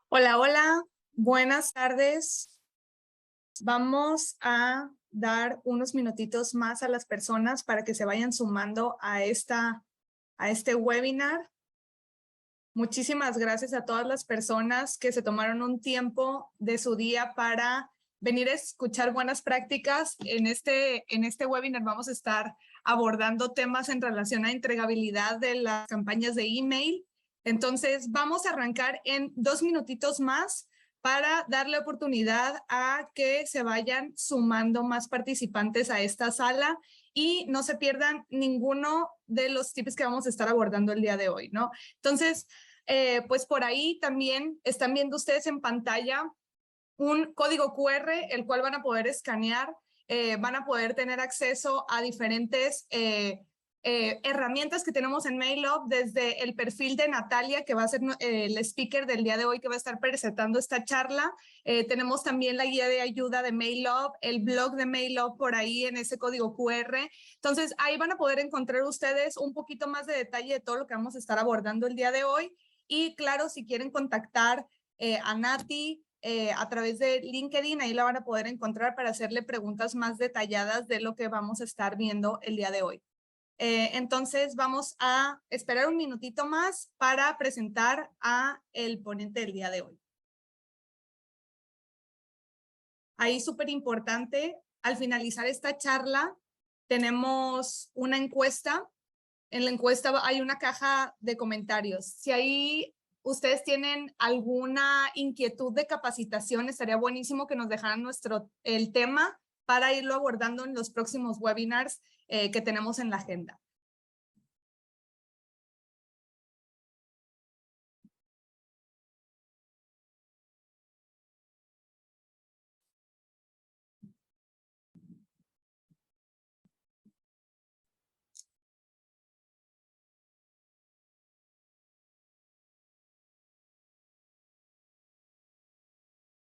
Hola, hola, buenas tardes. Vamos a dar unos minutitos más a las personas para que se vayan sumando a este webinar. Muchísimas gracias a todas las personas que se tomaron un tiempo de su día para venir a escuchar buenas prácticas. En este webinar vamos a estar abordando temas en relación a entregabilidad de las campañas de email. Entonces, vamos a arrancar en 2 minutitos más para darle oportunidad a que se vayan sumando más participantes a esta sala y no se pierdan ninguno de los tips que vamos a estar abordando el día de hoy, ¿no? Entonces, pues por ahí también están viendo ustedes en pantalla un código QR, el cual van a poder escanear, van a poder tener acceso a diferentes herramientas que tenemos en MailUp, desde el perfil de Natalia, que va a ser el speaker del día de hoy, que va a estar presentando esta charla. Tenemos también la guía de ayuda de MailUp, el blog de MailUp por ahí en ese código QR. Entonces, ahí van a poder encontrar ustedes un poquito más de detalle de todo lo que vamos a estar abordando el día de hoy. Y claro, si quieren contactar a Nati, a través de LinkedIn, ahí la van a poder encontrar para hacerle preguntas más detalladas de lo que vamos a estar viendo el día de hoy. Entonces vamos a esperar un minutito más para presentar a el ponente del día de hoy. Ahí súper importante, al finalizar esta charla tenemos una encuesta. En la encuesta hay una caja de comentarios. Si ahí ustedes tienen alguna inquietud de capacitación, estaría buenísimo que nos dejaran el tema para irlo abordando en los próximos webinars que tenemos en la agenda.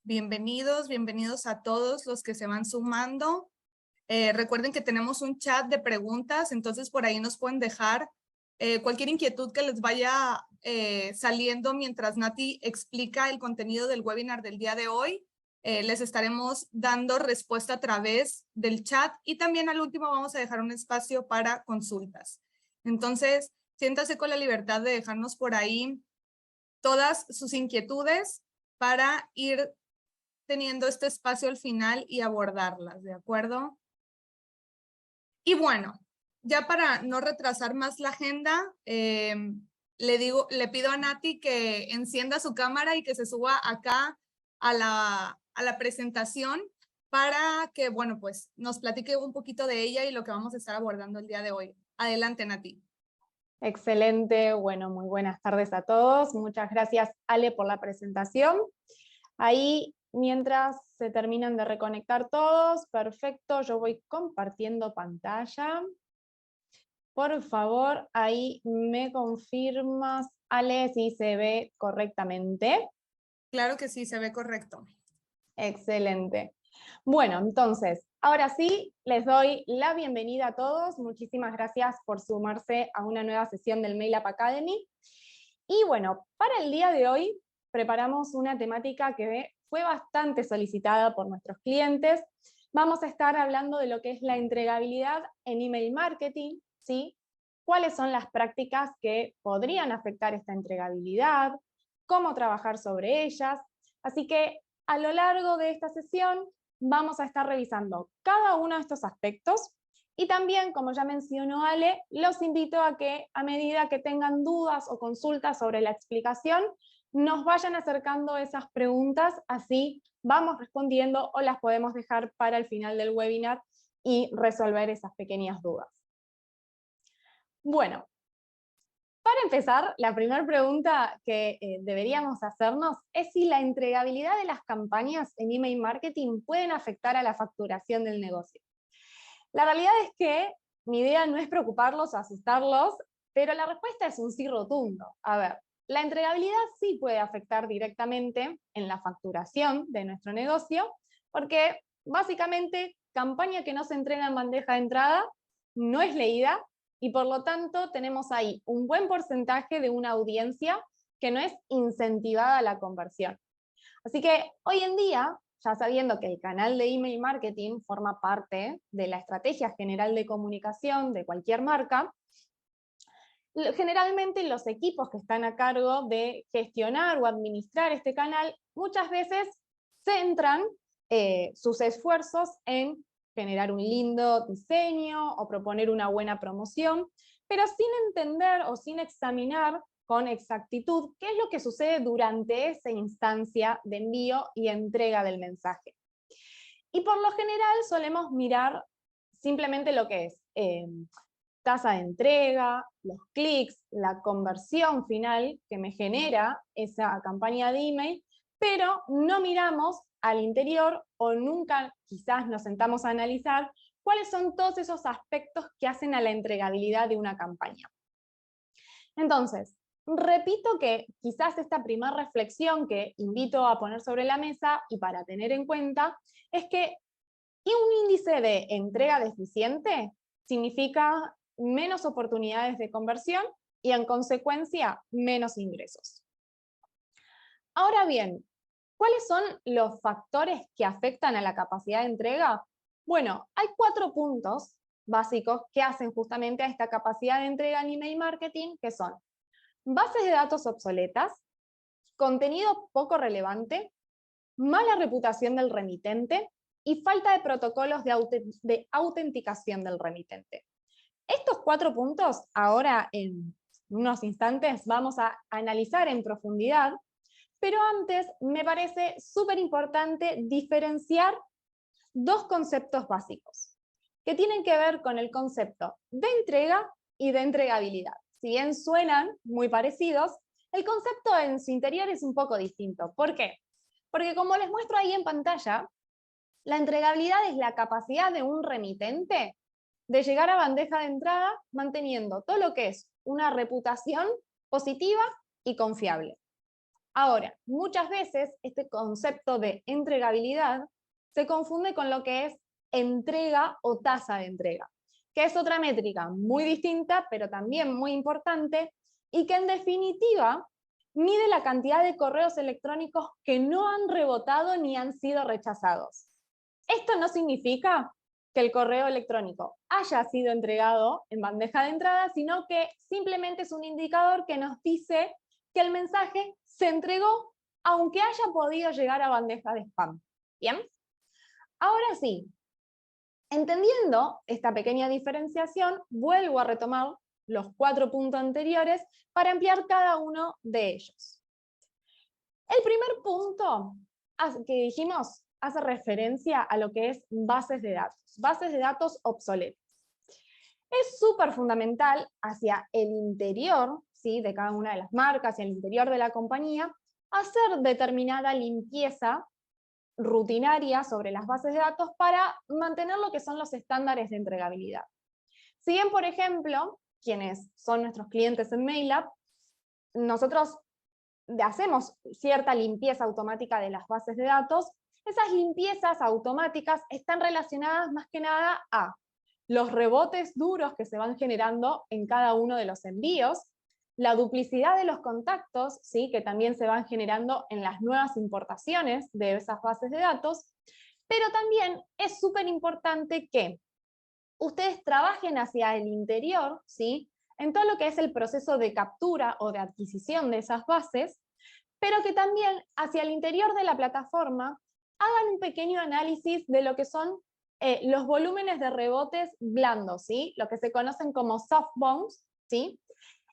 Bienvenidos, bienvenidos a todos los que se van sumando. Recuerden que tenemos un chat de preguntas, entonces por ahí nos pueden dejar cualquier inquietud que les vaya saliendo mientras Nati explica el contenido del webinar del día de hoy. Les estaremos dando respuesta a través del chat y también al último vamos a dejar un espacio para consultas. Entonces, siéntase con la libertad de dejarnos por ahí todas sus inquietudes para ir teniendo este espacio al final y abordarlas, ¿de acuerdo? Y bueno, ya para no retrasar más la agenda, le pido a Nati que encienda su cámara y que se suba acá a la presentación para que, bueno, pues nos platique un poquito de ella y lo que vamos a estar abordando el día de hoy. Adelante, Nati. Excelente, bueno, muy buenas tardes a todos. Muchas gracias, Ale, por la presentación. Ahí, mientras se terminan de reconectar todos, perfecto, yo voy compartiendo pantalla. Por favor, ahí me confirmas, Ale, si se ve correctamente. Claro que sí, se ve correcto. Excelente. Bueno, entonces, ahora sí, les doy la bienvenida a todos. Muchísimas gracias por sumarse a una nueva sesión del MailUp Academy. Y bueno, para el día de hoy preparamos una temática que fue bastante solicitada por nuestros clientes. Vamos a estar hablando de lo que es la entregabilidad en email marketing, ¿sí? Cuáles son las prácticas que podrían afectar esta entregabilidad, cómo trabajar sobre ellas. Así que a lo largo de esta sesión vamos a estar revisando cada uno de estos aspectos y también, como ya mencionó Ale, los invito a que a medida que tengan dudas o consultas sobre la explicación, nos vayan acercando esas preguntas, así vamos respondiendo o las podemos dejar para el final del webinar y resolver esas pequeñas dudas. Bueno, para empezar, la primera pregunta que deberíamos hacernos es si la entregabilidad de las campañas en email marketing pueden afectar a la facturación del negocio. La realidad es que mi idea no es preocuparlos o asustarlos, pero la respuesta es un sí rotundo. A ver, la entregabilidad sí puede afectar directamente en la facturación de nuestro negocio, porque básicamente campaña que no se entrega en bandeja de entrada no es leída, y por lo tanto tenemos ahí un buen porcentaje de una audiencia que no es incentivada a la conversión. Así que hoy en día, ya sabiendo que el canal de email marketing forma parte de la estrategia general de comunicación de cualquier marca, generalmente los equipos que están a cargo de gestionar o administrar este canal muchas veces centran sus esfuerzos en generar un lindo diseño o proponer una buena promoción, pero sin entender o sin examinar con exactitud qué es lo que sucede durante esa instancia de envío y entrega del mensaje. Y por lo general solemos mirar simplemente lo que es tasa de entrega, los clics, la conversión final que me genera esa campaña de email, pero no miramos al interior o nunca quizás nos sentamos a analizar cuáles son todos esos aspectos que hacen a la entregabilidad de una campaña. Entonces, repito que quizás esta primera reflexión que invito a poner sobre la mesa y para tener en cuenta es que un índice de entrega deficiente significa menos oportunidades de conversión y en consecuencia menos ingresos. Ahora bien, ¿cuáles son los factores que afectan a la capacidad de entrega? Bueno, hay 4 puntos básicos que hacen justamente a esta capacidad de entrega en email marketing, que son bases de datos obsoletas, contenido poco relevante, mala reputación del remitente y falta de protocolos de autenticación del remitente. Estos 4 puntos, ahora en unos instantes vamos a analizar en profundidad, pero antes me parece súper importante diferenciar 2 conceptos básicos, que tienen que ver con el concepto de entrega y de entregabilidad. Si bien suenan muy parecidos, el concepto en su interior es un poco distinto. ¿Por qué? Porque como les muestro ahí en pantalla, la entregabilidad es la capacidad de un remitente de llegar a bandeja de entrada manteniendo todo lo que es una reputación positiva y confiable. Ahora, muchas veces este concepto de entregabilidad se confunde con lo que es entrega o tasa de entrega, que es otra métrica muy distinta, pero también muy importante, y que en definitiva mide la cantidad de correos electrónicos que no han rebotado ni han sido rechazados. Esto no significa que el correo electrónico haya sido entregado en bandeja de entrada, sino que simplemente es un indicador que nos dice que el mensaje se entregó aunque haya podido llegar a bandeja de spam. ¿Bien? Ahora sí, entendiendo esta pequeña diferenciación, vuelvo a retomar los 4 puntos anteriores para ampliar cada uno de ellos. El primer punto que dijimos hace referencia a lo que es bases de datos obsoletas. Es súper fundamental hacia el interior, ¿sí?, de cada una de las marcas y el interior de la compañía, hacer determinada limpieza rutinaria sobre las bases de datos para mantener lo que son los estándares de entregabilidad. Si bien, por ejemplo, quienes son nuestros clientes en MailUp, nosotros hacemos cierta limpieza automática de las bases de datos, esas limpiezas automáticas están relacionadas más que nada a los rebotes duros que se van generando en cada uno de los envíos, la duplicidad de los contactos, ¿sí?, que también se van generando en las nuevas importaciones de esas bases de datos, pero también es súper importante que ustedes trabajen hacia el interior, ¿sí?, en todo lo que es el proceso de captura o de adquisición de esas bases, pero que también hacia el interior de la plataforma hagan un pequeño análisis de lo que son los volúmenes de rebotes blandos, ¿sí?, lo que se conocen como soft bounce, ¿sí?,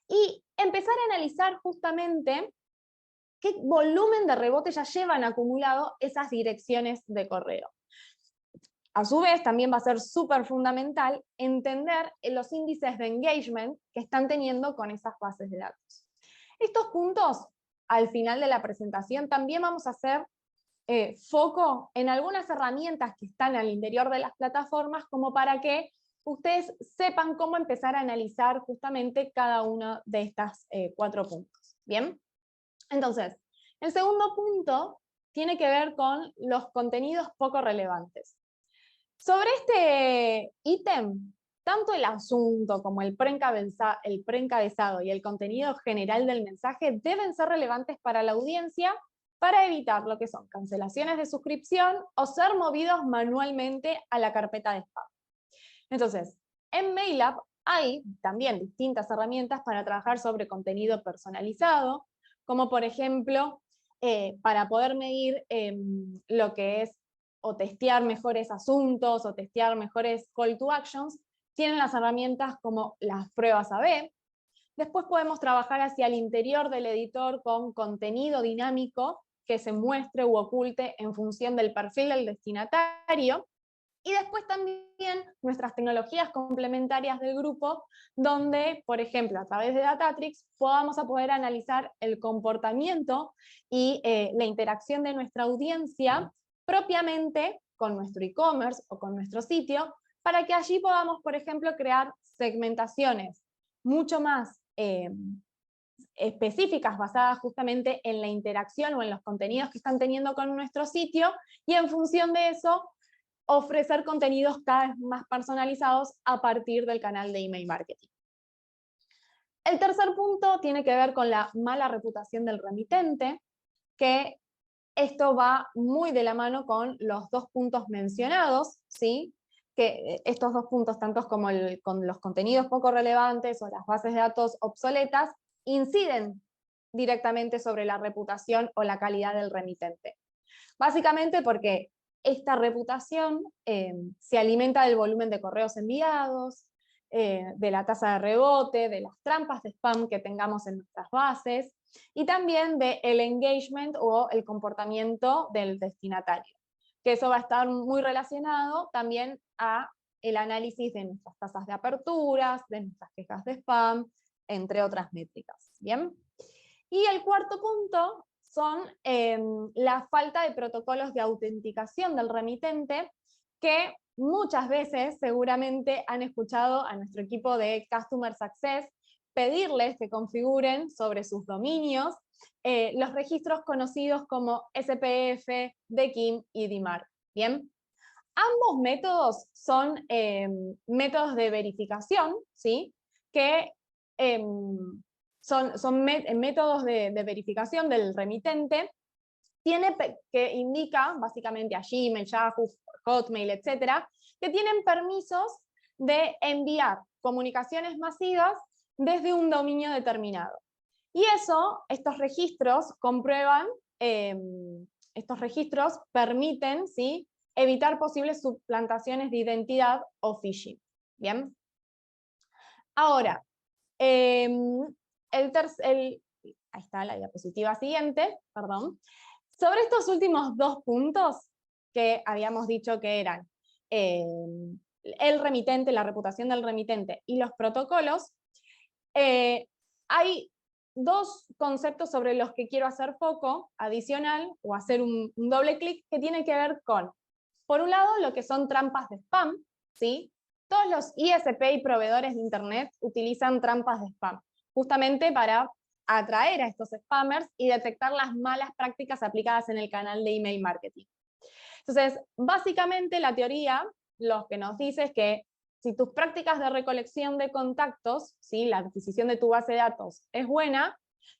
y empezar a analizar justamente qué volumen de rebote ya llevan acumulado esas direcciones de correo. A su vez, también va a ser súper fundamental entender los índices de engagement que están teniendo con esas bases de datos. Estos puntos, al final de la presentación, también vamos a hacer foco en algunas herramientas que están al interior de las plataformas, como para que ustedes sepan cómo empezar a analizar justamente cada uno de estas 4 puntos. ¿Bien? Entonces, el segundo punto tiene que ver con los contenidos poco relevantes. Sobre este ítem, tanto el asunto como el preencabezado y el contenido general del mensaje deben ser relevantes para la audiencia para evitar lo que son cancelaciones de suscripción o ser movidos manualmente a la carpeta de spam. Entonces, en MailUp hay también distintas herramientas para trabajar sobre contenido personalizado, como por ejemplo, para poder medir lo que es o testear mejores asuntos o testear mejores call to actions, tienen las herramientas como las pruebas A/B. Después podemos trabajar hacia el interior del editor con contenido dinámico que se muestre u oculte en función del perfil del destinatario. Y después también nuestras tecnologías complementarias del grupo, donde, por ejemplo, a través de Datatrix, podamos poder analizar el comportamiento y la interacción de nuestra audiencia propiamente con nuestro e-commerce o con nuestro sitio, para que allí podamos, por ejemplo, crear segmentaciones mucho más específicas basadas justamente en la interacción o en los contenidos que están teniendo con nuestro sitio, y en función de eso ofrecer contenidos cada vez más personalizados a partir del canal de email marketing. El tercer punto tiene que ver con la mala reputación del remitente, que esto va muy de la mano con los dos puntos mencionados, ¿sí? Que estos dos puntos, tanto como con los contenidos poco relevantes o las bases de datos obsoletas, inciden directamente sobre la reputación o la calidad del remitente. Básicamente porque esta reputación se alimenta del volumen de correos enviados, de la tasa de rebote, de las trampas de spam que tengamos en nuestras bases, y también del engagement o el comportamiento del destinatario, que eso va a estar muy relacionado también a el análisis de nuestras tasas de aperturas, de nuestras quejas de spam, entre otras métricas. ¿Bien? Y el cuarto punto son la falta de protocolos de autenticación del remitente, que muchas veces seguramente han escuchado a nuestro equipo de Customer Success pedirles que configuren sobre sus dominios los registros conocidos como SPF, DKIM y DMARC. ¿Bien? Ambos métodos son métodos de verificación, ¿sí? Que son métodos de verificación del remitente, que indica básicamente a Gmail, Yahoo, Hotmail, etcétera, que tienen permisos de enviar comunicaciones masivas desde un dominio determinado. Y eso, estos registros comprueban, estos registros permiten, ¿sí?, evitar posibles suplantaciones de identidad o phishing. ¿Bien? Ahora, ahí está la diapositiva siguiente, perdón. Sobre estos últimos dos puntos que habíamos dicho que eran el remitente, la reputación del remitente y los protocolos, hay dos conceptos sobre los que quiero hacer foco adicional o hacer un doble clic, que tiene que ver con, por un lado, lo que son trampas de spam, ¿sí? Todos los ISP y proveedores de Internet utilizan trampas de spam, justamente para atraer a estos spammers y detectar las malas prácticas aplicadas en el canal de email marketing. Entonces, básicamente la teoría lo que nos dice es que si tus prácticas de recolección de contactos, ¿sí?, la adquisición de tu base de datos es buena,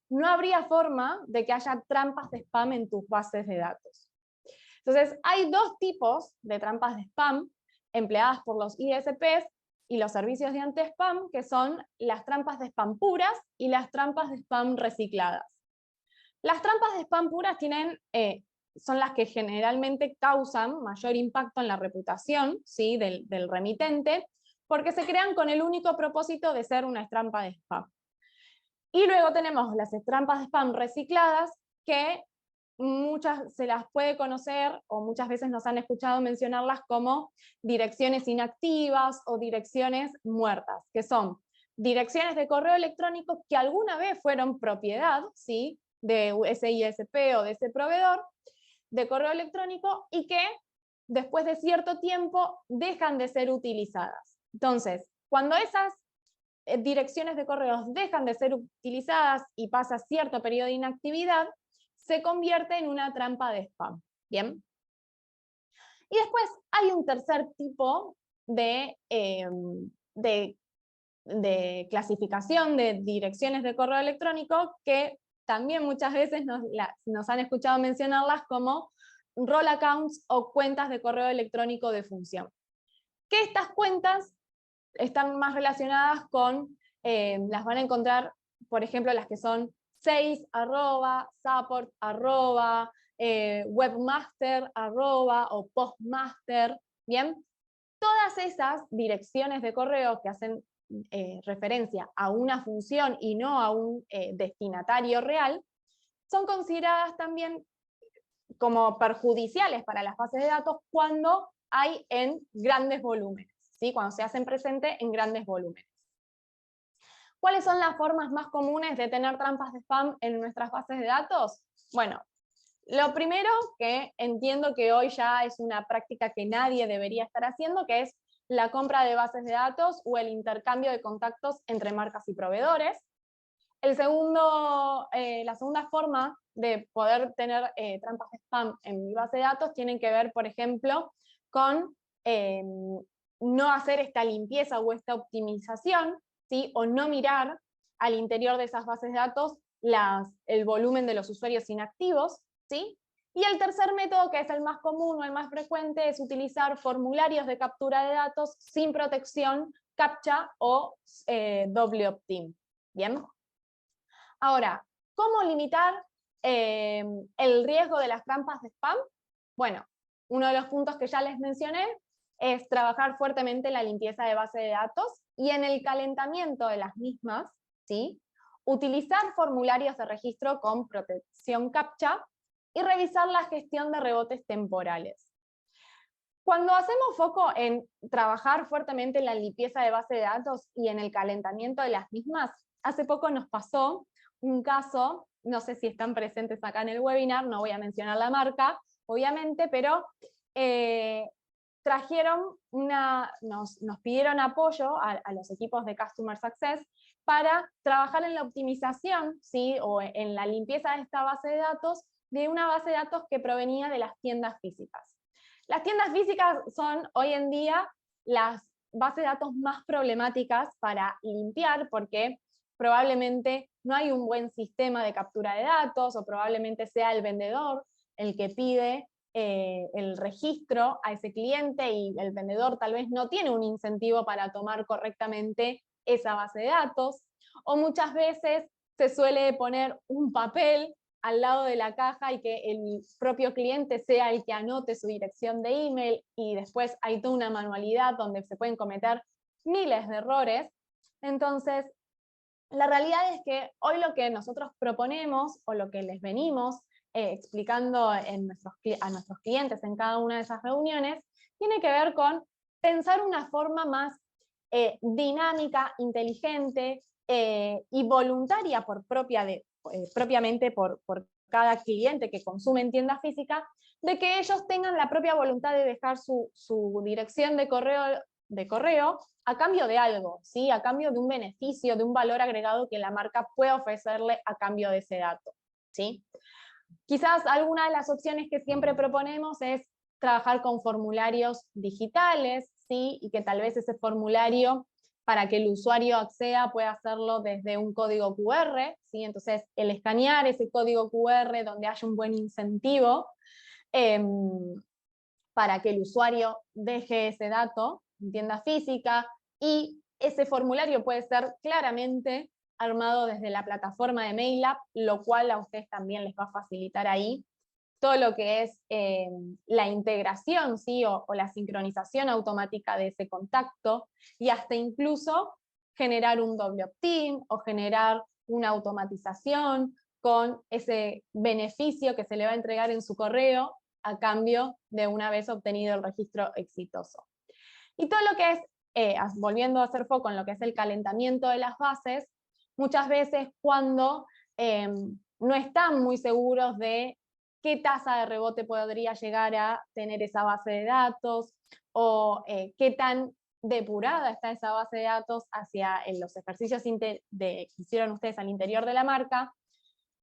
no habría forma de que haya trampas de spam en tus bases de datos. Entonces, hay dos tipos de trampas de spam empleadas por los ISPs y los servicios de anti-spam, que son las trampas de spam puras y las trampas de spam recicladas. Las trampas de spam puras son las que generalmente causan mayor impacto en la reputación, ¿sí?, del remitente, porque se crean con el único propósito de ser una trampa de spam. Y luego tenemos las trampas de spam recicladas, que muchas se las puede conocer, o muchas veces nos han escuchado mencionarlas como direcciones inactivas o direcciones muertas, que son direcciones de correo electrónico que alguna vez fueron propiedad, ¿sí?, de ese ISP o de ese proveedor de correo electrónico, y que después de cierto tiempo dejan de ser utilizadas. Entonces, cuando esas direcciones de correos dejan de ser utilizadas y pasa cierto periodo de inactividad, se convierte en una trampa de spam. ¿Bien? Y después hay un tercer tipo de clasificación de direcciones de correo electrónico, que también muchas veces nos han escuchado mencionarlas como role accounts o cuentas de correo electrónico de función. Que estas cuentas están más relacionadas con, las van a encontrar, por ejemplo, las que son sales, support, webmaster, o postmaster, ¿bien? Todas esas direcciones de correo que hacen referencia a una función y no a un destinatario real, son consideradas también como perjudiciales para las bases de datos cuando hay en grandes volúmenes, ¿sí? Cuando se hacen presente en grandes volúmenes. ¿Cuáles son las formas más comunes de tener trampas de spam en nuestras bases de datos? Bueno, lo primero, que entiendo que hoy ya es una práctica que nadie debería estar haciendo, que es la compra de bases de datos o el intercambio de contactos entre marcas y proveedores. La segunda forma de poder tener trampas de spam en mi base de datos tienen que ver, por ejemplo, con no hacer esta limpieza o esta optimización, ¿sí? O no mirar al interior de esas bases de datos el volumen de los usuarios inactivos, ¿sí? Y el tercer método, que es el más común o el más frecuente, es utilizar formularios de captura de datos sin protección, CAPTCHA o doble opt-in. ¿Bien? Ahora, ¿cómo limitar el riesgo de las trampas de spam? Bueno, uno de los puntos que ya les mencioné es trabajar fuertemente en la limpieza de base de datos y en el calentamiento de las mismas, ¿sí? Utilizar formularios de registro con protección CAPTCHA y revisar la gestión de rebotes temporales. Cuando hacemos foco en trabajar fuertemente en la limpieza de base de datos y en el calentamiento de las mismas, hace poco nos pasó un caso, no sé si están presentes acá en el webinar, no voy a mencionar la marca, obviamente, pero nos pidieron apoyo a los equipos de Customer Success para trabajar en la optimización, ¿sí? O en la limpieza de esta base de datos, de una base de datos que provenía de las tiendas físicas. Las tiendas físicas son hoy en día las bases de datos más problemáticas para limpiar, porque probablemente no hay un buen sistema de captura de datos, o probablemente sea el vendedor el que pide el registro a ese cliente, y el vendedor tal vez no tiene un incentivo para tomar correctamente esa base de datos, o muchas veces se suele poner un papel al lado de la caja y que el propio cliente sea el que anote su dirección de email, y después hay toda una manualidad donde se pueden cometer miles de errores. Entonces, la realidad es que hoy lo que nosotros proponemos, o lo que les venimos explicando a nuestros clientes en cada una de esas reuniones, tiene que ver con pensar una forma más dinámica, inteligente y voluntaria propiamente por cada cliente que consume en tienda física, de que ellos tengan la propia voluntad de dejar su dirección de correo a cambio de algo, ¿sí? A cambio de un beneficio, de un valor agregado que la marca puede ofrecerle a cambio de ese dato, ¿sí? Quizás alguna de las opciones que siempre proponemos es trabajar con formularios digitales, ¿sí? Y que tal vez ese formulario, para que el usuario acceda, pueda hacerlo desde un código QR, ¿sí? Entonces, el escanear ese código QR donde haya un buen incentivo para que el usuario deje ese dato en tienda física, y ese formulario puede ser claramente armado desde la plataforma de MailApp, lo cual a ustedes también les va a facilitar ahí todo lo que es la integración, ¿sí? o la sincronización automática de ese contacto, y hasta incluso generar un doble opt-in o generar una automatización con ese beneficio que se le va a entregar en su correo a cambio de una vez obtenido el registro exitoso. Y todo lo que es, volviendo a hacer foco en lo que es el calentamiento de las bases, muchas veces cuando no están muy seguros de qué tasa de rebote podría llegar a tener esa base de datos, o qué tan depurada está esa base de datos hacia los ejercicios que hicieron ustedes al interior de la marca,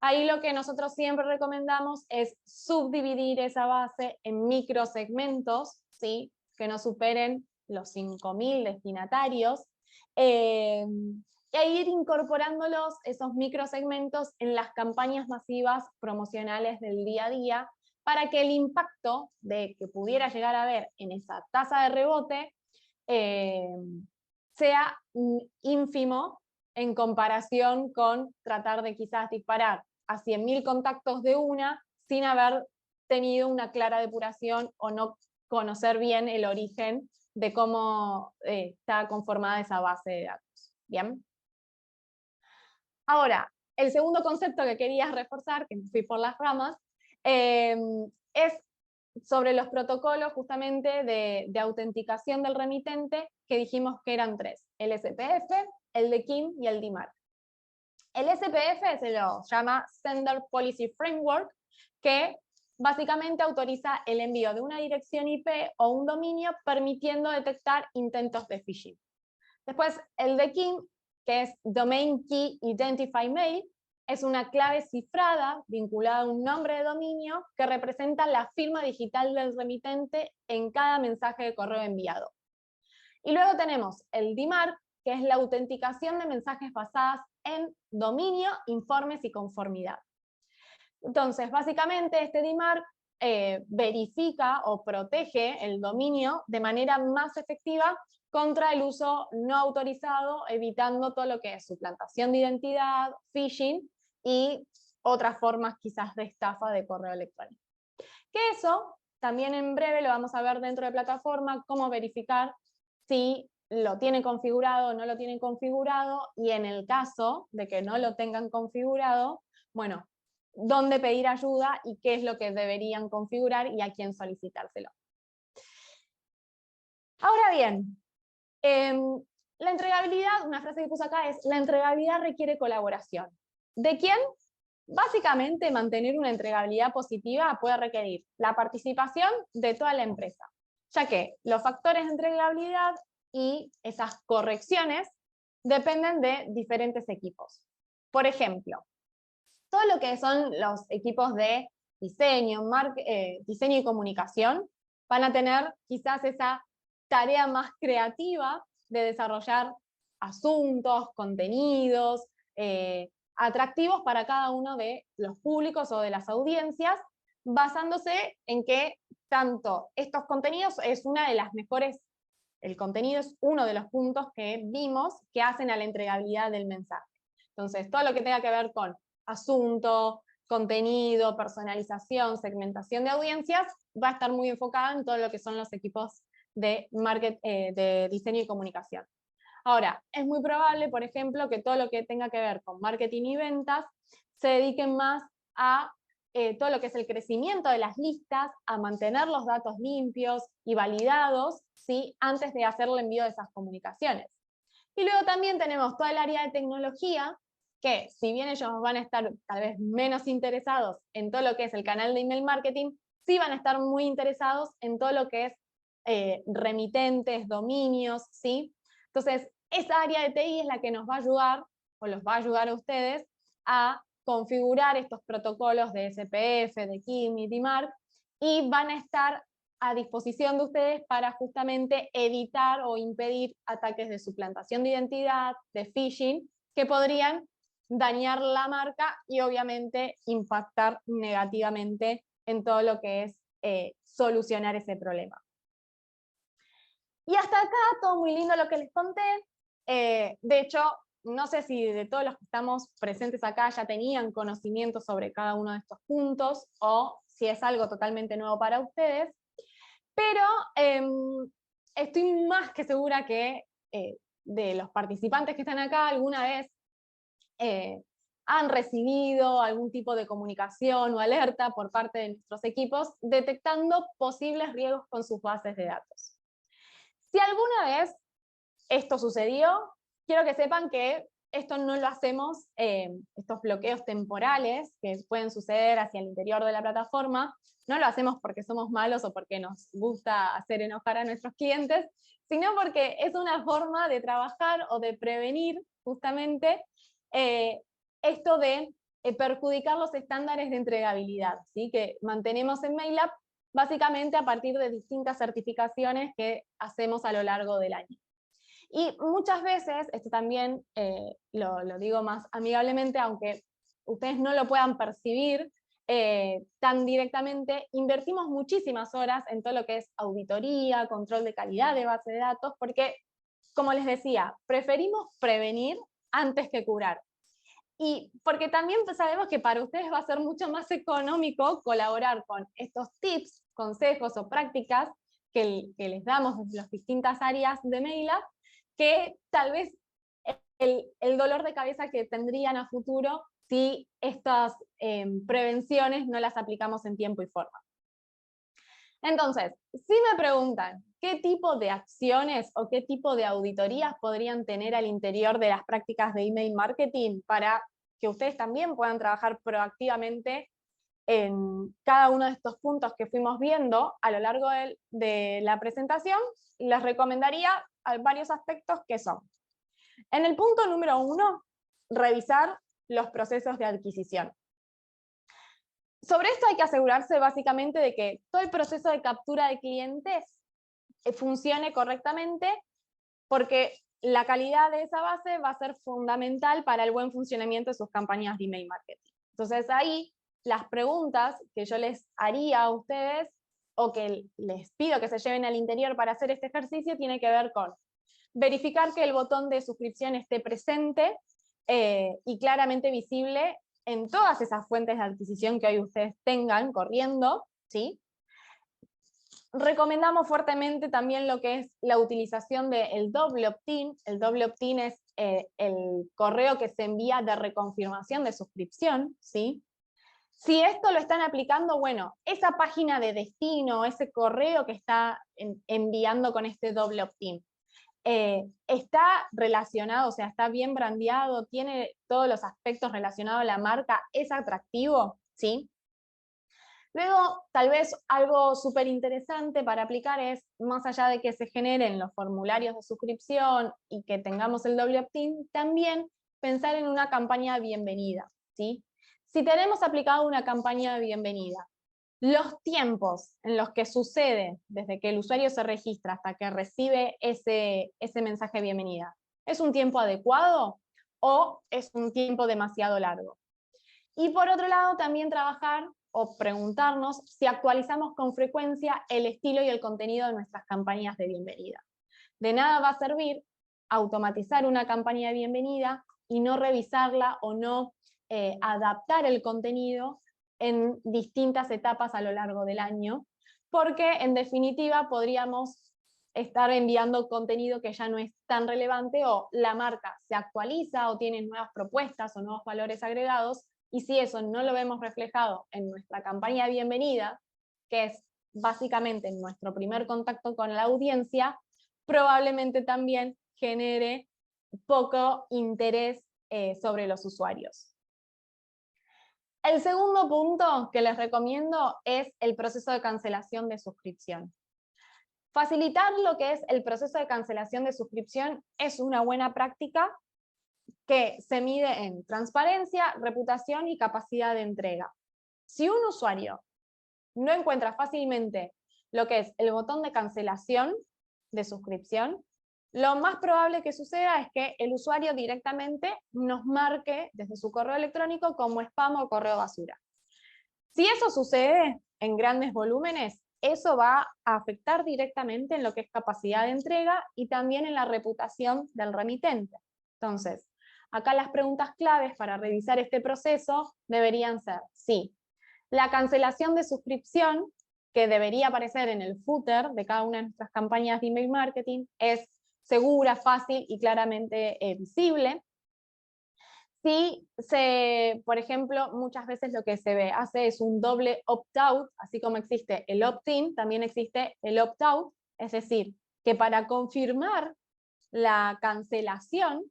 ahí lo que nosotros siempre recomendamos es subdividir esa base en microsegmentos, ¿sí? Que no superen los 5.000 destinatarios, e ir incorporándolos, esos microsegmentos, en las campañas masivas promocionales del día a día, para que el impacto de que pudiera llegar a haber en esa tasa de rebote sea ínfimo en comparación con tratar de quizás disparar a 100.000 contactos de una sin haber tenido una clara depuración o no conocer bien el origen de cómo está conformada esa base de datos. ¿Bien? Ahora, el segundo concepto que quería reforzar, que me fui por las ramas, es sobre los protocolos justamente de autenticación del remitente, que dijimos que eran 3, el SPF, el DKIM y el DMARC. El SPF se lo llama Sender Policy Framework, que básicamente autoriza el envío de una dirección IP o un dominio, permitiendo detectar intentos de phishing. Después, el DKIM, que es Domain Key Identify Mail, es una clave cifrada vinculada a un nombre de dominio que representa la firma digital del remitente en cada mensaje de correo enviado. Y luego tenemos el DMARC, que es la autenticación de mensajes basadas en dominio, informes y conformidad. Entonces, básicamente este DMARC verifica o protege el dominio de manera más efectiva contra el uso no autorizado, evitando todo lo que es suplantación de identidad, phishing y otras formas quizás de estafa de correo electrónico. Que eso también en breve lo vamos a ver dentro de plataforma, cómo verificar si lo tienen configurado o no lo tienen configurado, y en el caso de que no lo tengan configurado, bueno, dónde pedir ayuda y qué es lo que deberían configurar y a quién solicitárselo. Ahora bien, la entregabilidad, una frase que puse acá es: la entregabilidad requiere colaboración. ¿De quién? Básicamente, mantener una entregabilidad positiva puede requerir la participación de toda la empresa, ya que los factores de entregabilidad y esas correcciones dependen de diferentes equipos. Por ejemplo, todo lo que son los equipos de diseño, diseño y comunicación van a tener quizás esa tarea más creativa de desarrollar asuntos, contenidos, atractivos para cada uno de los públicos o de las audiencias, basándose en que tanto estos contenidos es una de las mejores, el contenido es uno de los puntos que vimos que hacen a la entregabilidad del mensaje. Entonces, todo lo que tenga que ver con asunto, contenido, personalización, segmentación de audiencias, va a estar muy enfocada en todo lo que son los equipos de diseño y comunicación. Ahora, es muy probable, por ejemplo, que todo lo que tenga que ver con marketing y ventas se dediquen más a todo lo que es el crecimiento de las listas, a mantener los datos limpios y validados, ¿sí?, antes de hacer el envío de esas comunicaciones. Y luego también tenemos toda el área de tecnología, que si bien ellos van a estar tal vez menos interesados en todo lo que es el canal de email marketing, sí van a estar muy interesados en todo lo que es remitentes, dominios, ¿sí? Entonces, esa área de TI es la que nos va a ayudar, o los va a ayudar a ustedes, a configurar estos protocolos de SPF, de KIM y DMARC, y van a estar a disposición de ustedes para justamente evitar o impedir ataques de suplantación de identidad, de phishing, que podrían dañar la marca y obviamente impactar negativamente en todo lo que es solucionar ese problema. Y hasta acá todo muy lindo lo que les conté. De hecho, no sé si de todos los que estamos presentes acá ya tenían conocimiento sobre cada uno de estos puntos o si es algo totalmente nuevo para ustedes, pero estoy más que segura que de los participantes que están acá alguna vez han recibido algún tipo de comunicación o alerta por parte de nuestros equipos detectando posibles riesgos con sus bases de datos. Si alguna vez esto sucedió, quiero que sepan que esto no lo hacemos, estos bloqueos temporales que pueden suceder hacia el interior de la plataforma, no lo hacemos porque somos malos o porque nos gusta hacer enojar a nuestros clientes, sino porque es una forma de trabajar o de prevenir justamente esto de perjudicar los estándares de entregabilidad, ¿sí?, que mantenemos en MailUp básicamente a partir de distintas certificaciones que hacemos a lo largo del año. Y muchas veces, esto también lo digo más amigablemente, aunque ustedes no lo puedan percibir tan directamente, invertimos muchísimas horas en todo lo que es auditoría, control de calidad de base de datos, porque, como les decía, preferimos prevenir antes que curar. Y porque también sabemos que para ustedes va a ser mucho más económico colaborar con estos tips, consejos o prácticas que les damos desde las distintas áreas de MailUp, que tal vez el dolor de cabeza que tendrían a futuro si estas prevenciones no las aplicamos en tiempo y forma. Entonces, si me preguntan qué tipo de acciones o qué tipo de auditorías podrían tener al interior de las prácticas de email marketing para que ustedes también puedan trabajar proactivamente en cada uno de estos puntos que fuimos viendo a lo largo de la presentación, les recomendaría varios aspectos que son. En el punto número 1, revisar los procesos de adquisición. Sobre esto hay que asegurarse básicamente de que todo el proceso de captura de clientes funcione correctamente, porque la calidad de esa base va a ser fundamental para el buen funcionamiento de sus campañas de email marketing. Entonces ahí las preguntas que yo les haría a ustedes, o que les pido que se lleven al interior para hacer este ejercicio, tiene que ver con verificar que el botón de suscripción esté presente y claramente visible en todas esas fuentes de adquisición que hoy ustedes tengan corriendo, ¿sí? Recomendamos fuertemente también lo que es la utilización del doble opt-in. El doble opt-in es el correo que se envía de reconfirmación de suscripción, ¿sí? Si esto lo están aplicando, bueno, esa página de destino, ese correo que está enviando con este doble opt-in, está relacionado, o sea, está bien brandeado, tiene todos los aspectos relacionados a la marca, es atractivo, ¿sí? Luego, tal vez algo súper interesante para aplicar es, más allá de que se generen los formularios de suscripción y que tengamos el doble opt-in, también pensar en una campaña de bienvenida, ¿sí? Si tenemos aplicado una campaña de bienvenida, los tiempos en los que sucede desde que el usuario se registra hasta que recibe ese mensaje de bienvenida, ¿es un tiempo adecuado o es un tiempo demasiado largo? Y por otro lado, también trabajar o preguntarnos si actualizamos con frecuencia el estilo y el contenido de nuestras campañas de bienvenida. De nada va a servir automatizar una campaña de bienvenida y no revisarla o no adaptar el contenido en distintas etapas a lo largo del año, porque en definitiva podríamos estar enviando contenido que ya no es tan relevante, o la marca se actualiza o tiene nuevas propuestas o nuevos valores agregados, y si eso no lo vemos reflejado en nuestra campaña de bienvenida, que es básicamente nuestro primer contacto con la audiencia, probablemente también genere poco interés sobre los usuarios. El segundo punto que les recomiendo es el proceso de cancelación de suscripción. Facilitar lo que es el proceso de cancelación de suscripción es una buena práctica que se mide en transparencia, reputación y capacidad de entrega. Si un usuario no encuentra fácilmente lo que es el botón de cancelación de suscripción, lo más probable que suceda es que el usuario directamente nos marque desde su correo electrónico como spam o correo basura. Si eso sucede en grandes volúmenes, eso va a afectar directamente en lo que es capacidad de entrega y también en la reputación del remitente. Entonces, acá las preguntas claves para revisar este proceso deberían ser, sí, la cancelación de suscripción, que debería aparecer en el footer de cada una de nuestras campañas de email marketing, es segura, fácil y claramente visible. Si por ejemplo, muchas veces lo que se hace es un doble opt-out, así como existe el opt-in, también existe el opt-out, es decir, que para confirmar la cancelación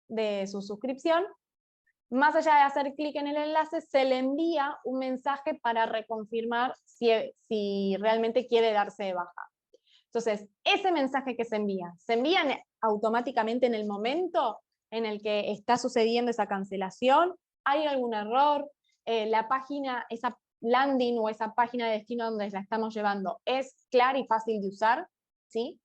de su suscripción, más allá de hacer clic en el enlace, se le envía un mensaje para reconfirmar si realmente quiere darse de baja. Entonces, ese mensaje que se envía automáticamente en el momento en el que está sucediendo esa cancelación. ¿Hay algún error? La página, esa landing o esa página de destino donde la estamos llevando, ¿es clara y fácil de usar? ¿Sí?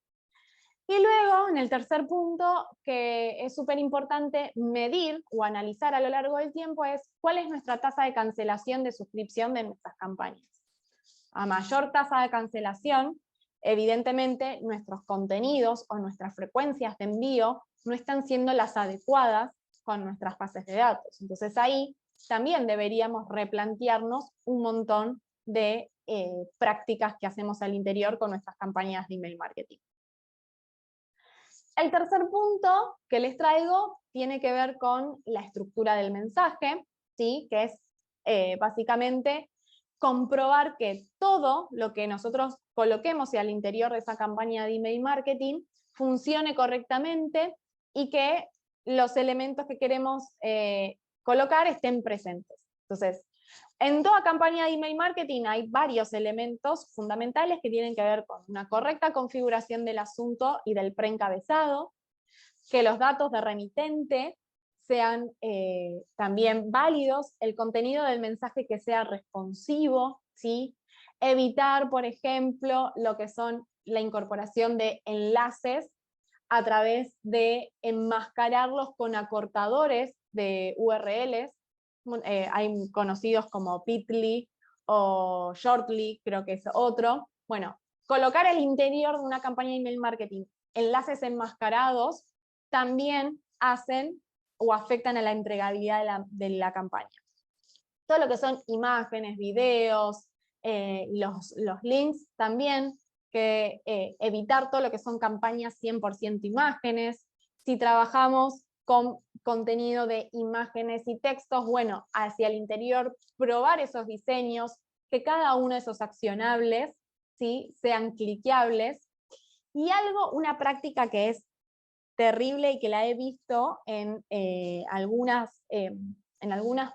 Y luego, en el tercer punto, que es súper importante medir o analizar a lo largo del tiempo, es cuál es nuestra tasa de cancelación de suscripción de nuestras campañas. A mayor tasa de cancelación, evidentemente nuestros contenidos o nuestras frecuencias de envío no están siendo las adecuadas con nuestras bases de datos. Entonces ahí también deberíamos replantearnos un montón de prácticas que hacemos al interior con nuestras campañas de email marketing. El tercer punto que les traigo tiene que ver con la estructura del mensaje, ¿sí? Que es básicamente comprobar que todo lo que nosotros coloquemos al interior de esa campaña de email marketing funcione correctamente y que los elementos que queremos colocar estén presentes. Entonces, en toda campaña de email marketing hay varios elementos fundamentales que tienen que ver con una correcta configuración del asunto y del preencabezado, que los datos de remitente sean también válidos, el contenido del mensaje que sea responsivo, ¿sí? Evitar, por ejemplo, lo que son la incorporación de enlaces a través de enmascararlos con acortadores de URLs, hay conocidos como Bitly o Shortly, creo que es otro. Bueno, colocar al interior de una campaña de email marketing enlaces enmascarados también hacen o afectan a la entregabilidad de la campaña. Todo lo que son imágenes, videos, los links también, que evitar todo lo que son campañas 100% imágenes. Si trabajamos con contenido de imágenes y textos, bueno, hacia el interior probar esos diseños, que cada uno de esos accionables, ¿sí?, sean cliqueables. Y una práctica que es terrible y que la he visto en algunas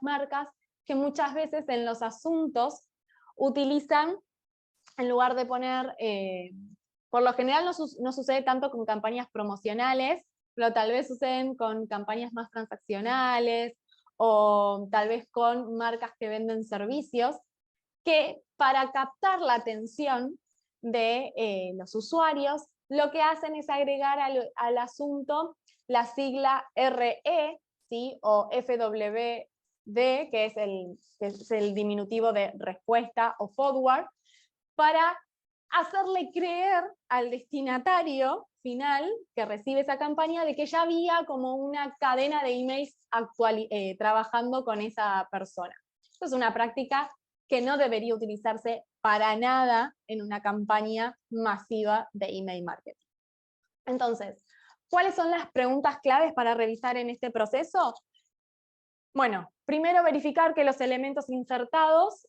marcas, que muchas veces en los asuntos utilizan, en lugar de poner, por lo general no sucede tanto con campañas promocionales, pero tal vez suceden con campañas más transaccionales, o tal vez con marcas que venden servicios, que para captar la atención de los usuarios, lo que hacen es agregar al asunto la sigla RE, ¿sí?, o FWD, que es el diminutivo de respuesta o forward, para hacerle creer al destinatario final que recibe esa campaña de que ya había como una cadena de emails trabajando con esa persona. Esto es una práctica que no debería utilizarse para nada en una campaña masiva de email marketing. Entonces, ¿cuáles son las preguntas claves para revisar en este proceso? Bueno, primero verificar que los elementos insertados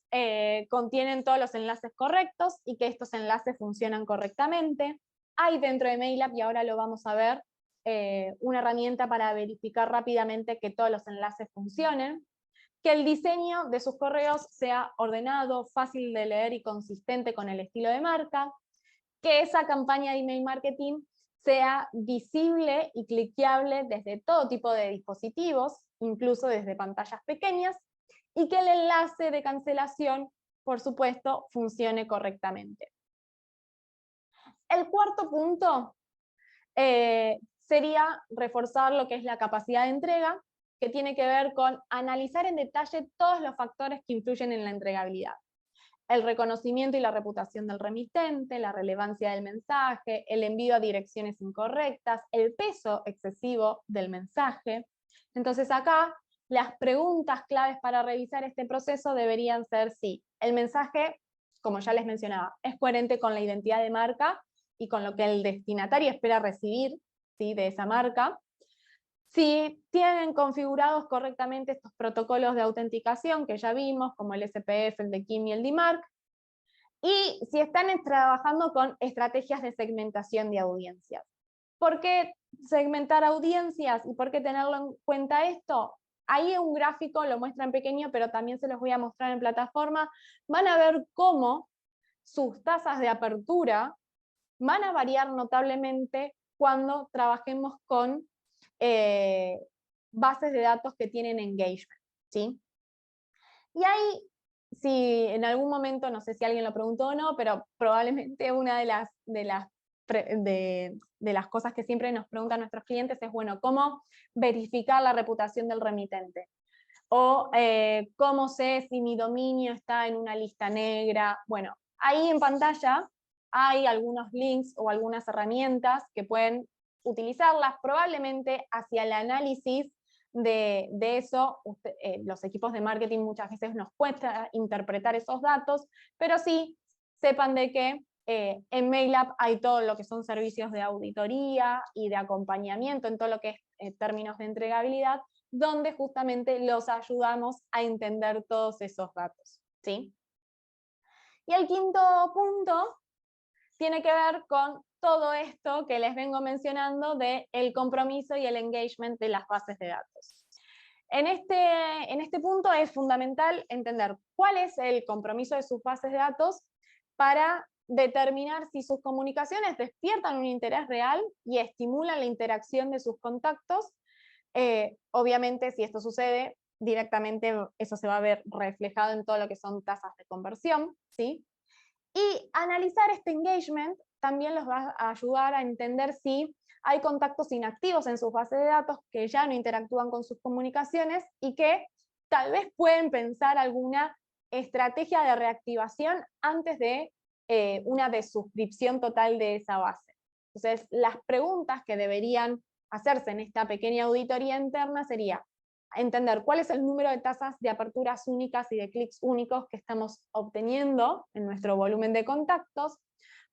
contienen todos los enlaces correctos y que estos enlaces funcionan correctamente. Hay dentro de MailApp, y ahora lo vamos a ver, una herramienta para verificar rápidamente que todos los enlaces funcionen. Que el diseño de sus correos sea ordenado, fácil de leer y consistente con el estilo de marca. Que esa campaña de email marketing sea visible y cliqueable desde todo tipo de dispositivos, incluso desde pantallas pequeñas, y que el enlace de cancelación, por supuesto, funcione correctamente. El cuarto punto sería reforzar lo que es la capacidad de entrega, que tiene que ver con analizar en detalle todos los factores que influyen en la entregabilidad. El reconocimiento y la reputación del remitente, la relevancia del mensaje, el envío a direcciones incorrectas, el peso excesivo del mensaje. Entonces acá las preguntas claves para revisar este proceso deberían ser si el mensaje, como ya les mencionaba, es coherente con la identidad de marca y con lo que el destinatario espera recibir, ¿sí?, de esa marca. Si tienen configurados correctamente estos protocolos de autenticación que ya vimos, como el SPF, el de KIM y el DMARC, y si están trabajando con estrategias de segmentación de audiencias. ¿Por qué segmentar audiencias y por qué tenerlo en cuenta esto? Ahí un gráfico lo muestra en pequeño, pero también se los voy a mostrar en plataforma. Van a ver cómo sus tasas de apertura van a variar notablemente cuando trabajemos con bases de datos que tienen engagement, ¿sí? Y ahí, si en algún momento, no sé si alguien lo preguntó o no, pero probablemente una de las de las cosas que siempre nos preguntan nuestros clientes es, bueno, ¿cómo verificar la reputación del remitente? O cómo sé si mi dominio está en una lista negra. Bueno, ahí en pantalla hay algunos links o algunas herramientas que pueden utilizarlas probablemente hacia el análisis de eso. Los equipos de marketing muchas veces nos cuesta interpretar esos datos, pero sí sepan de que en MailUp hay todo lo que son servicios de auditoría y de acompañamiento en todo lo que es términos de entregabilidad, donde justamente los ayudamos a entender todos esos datos, ¿sí? Y el quinto punto tiene que ver con todo esto que les vengo mencionando de el compromiso y el engagement de las bases de datos. En este punto es fundamental entender cuál es el compromiso de sus bases de datos para determinar si sus comunicaciones despiertan un interés real y estimulan la interacción de sus contactos. Obviamente, si esto sucede, directamente eso se va a ver reflejado en todo lo que son tasas de conversión, ¿sí? Y analizar este engagement también los va a ayudar a entender si hay contactos inactivos en sus bases de datos que ya no interactúan con sus comunicaciones y que tal vez pueden pensar alguna estrategia de reactivación antes de una desuscripción total de esa base. Entonces, las preguntas que deberían hacerse en esta pequeña auditoría interna sería entender cuál es el número de tasas de aperturas únicas y de clics únicos que estamos obteniendo en nuestro volumen de contactos,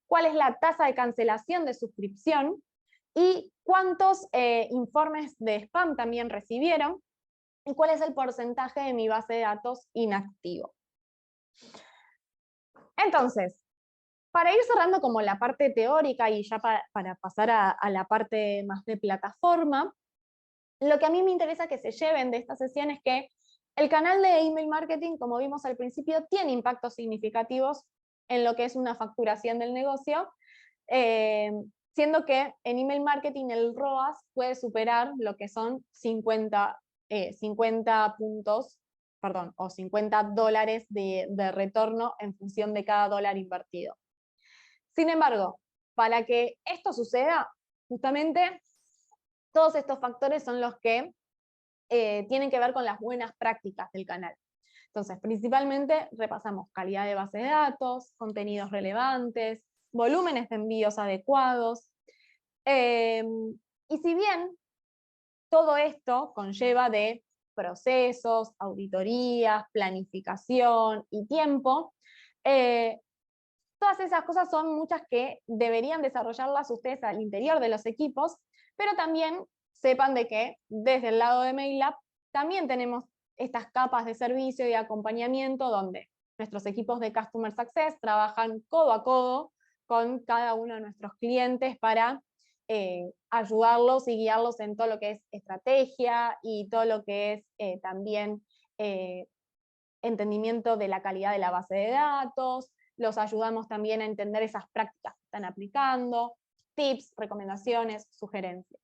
cuál es la tasa de cancelación de suscripción y cuántos informes de spam también recibieron y cuál es el porcentaje de mi base de datos inactivo. Entonces, para ir cerrando como la parte teórica y ya para pasar a la parte más de plataforma, lo que a mí me interesa que se lleven de esta sesión es que el canal de email marketing, como vimos al principio, tiene impactos significativos en lo que es una facturación del negocio, siendo que en email marketing el ROAS puede superar lo que son 50 puntos, perdón, o $50 de retorno en función de cada dólar invertido. Sin embargo, para que esto suceda, justamente todos estos factores son los que tienen que ver con las buenas prácticas del canal. Entonces, principalmente repasamos calidad de base de datos, contenidos relevantes, volúmenes de envíos adecuados. Y si bien todo esto conlleva de procesos, auditorías, planificación y tiempo, todas esas cosas son muchas que deberían desarrollarlas ustedes al interior de los equipos, pero también sepan de que desde el lado de MailUp también tenemos estas capas de servicio y acompañamiento donde nuestros equipos de Customer Success trabajan codo a codo con cada uno de nuestros clientes para ayudarlos y guiarlos en todo lo que es estrategia y todo lo que es también entendimiento de la calidad de la base de datos. Los ayudamos también a entender esas prácticas que están aplicando, tips, recomendaciones, sugerencias.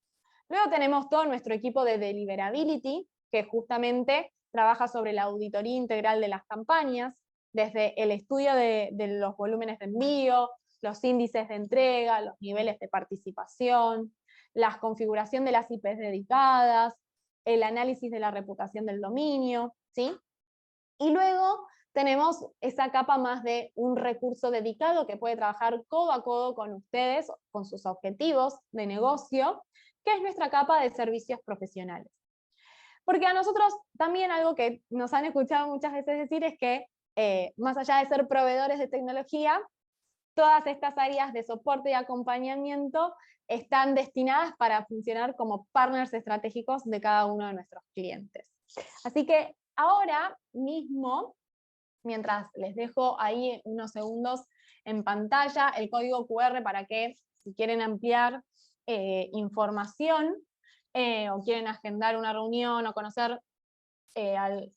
Luego tenemos todo nuestro equipo de Deliverability, que justamente trabaja sobre la auditoría integral de las campañas, desde el estudio de los volúmenes de envío, los índices de entrega, los niveles de participación, la configuración de las IPs dedicadas, el análisis de la reputación del dominio, ¿sí? Y luego tenemos esa capa más de un recurso dedicado que puede trabajar codo a codo con ustedes, con sus objetivos de negocio, que es nuestra capa de servicios profesionales. Porque a nosotros también algo que nos han escuchado muchas veces decir es que más allá de ser proveedores de tecnología, todas estas áreas de soporte y acompañamiento están destinadas para funcionar como partners estratégicos de cada uno de nuestros clientes. Así que ahora mismo, mientras les dejo ahí unos segundos en pantalla el código QR para que, si quieren ampliar información o quieren agendar una reunión o conocer